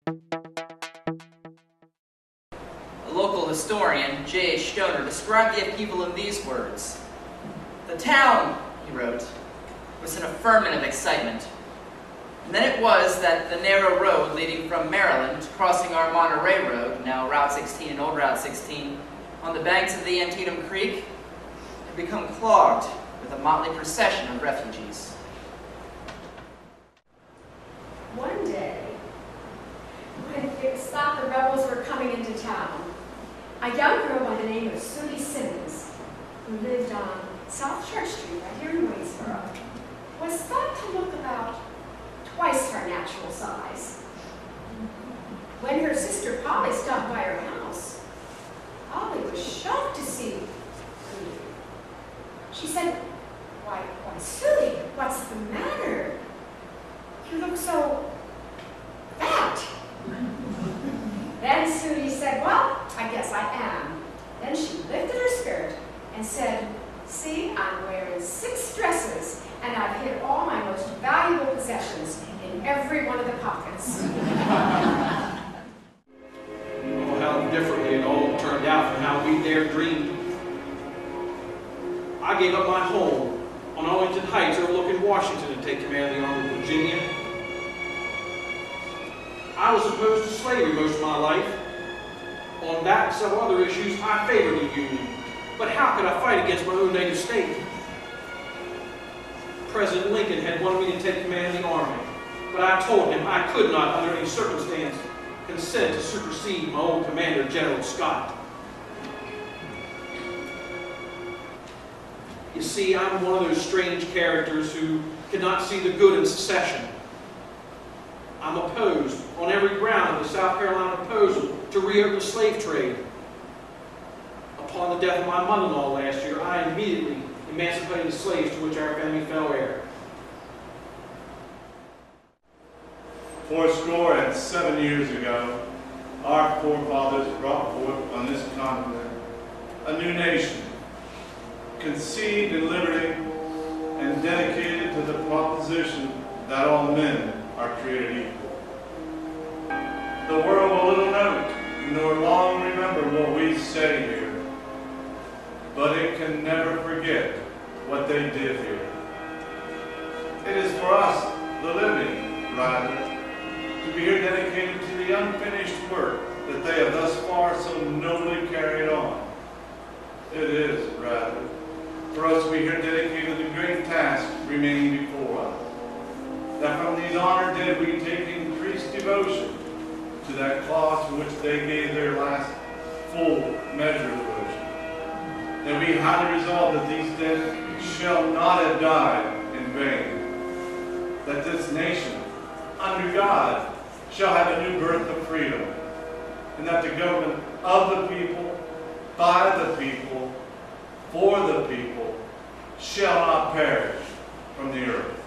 A local historian, J.H. Stoner, described the upheaval in these words. "The town," he wrote, "was in a ferment of excitement. And then it was that the narrow road leading from Maryland, crossing our Monterey Road, now Route 16 and Old Route 16, on the banks of the Antietam Creek, had become clogged with a motley procession of refugees." One day, when it was thought the rebels were coming into town, a young girl by the name of Sudie Simmons, who lived on South Church Street right here in Waynesboro, was thought to look about twice her natural size. When her sister Polly stopped by her house, Polly was shocked to see Sudie. She said, why, Sudie, what's the matter? You look so fat." Then Sudie said, "Well, I guess I am." Then she lifted her skirt and said, "See, I'm wearing 6 dresses, and I've hid all my most valuable possessions in every one of the pockets." Oh, how differently it all turned out from how we dared dream. I gave up my home on Arlington Heights overlooking Washington to take command of the Army of Virginia. I was opposed to slavery most of my life. On that and several other issues, I favored the Union. But how could I fight against my own native state? President Lincoln had wanted me to take command of the Army, but I told him I could not, under any circumstance, consent to supersede my old commander, General Scott. You see, I'm one of those strange characters who cannot see the good in secession. I'm opposed on every ground of the South Carolina proposal to reopen the slave trade. Upon the death of my mother-in-law last year, I immediately emancipated the slaves to which our family fell heir. 87 years ago, our forefathers brought forth on this continent a new nation, conceived in liberty and dedicated to the proposition that all men are created equal. The world will little note nor long remember what we say here, but it can never forget what they did here. It is for us, the living, rather, to be here dedicated to the unfinished work that they have thus far so nobly carried on. It is, rather, for us to be here dedicated to the great task remaining before us, that from these honored dead we take increased devotion to that cause for which they gave their last full measure of devotion. That we highly resolve that these dead shall not have died in vain. That this nation, under God, shall have a new birth of freedom. And that the government of the people, by the people, for the people, shall not perish from the earth.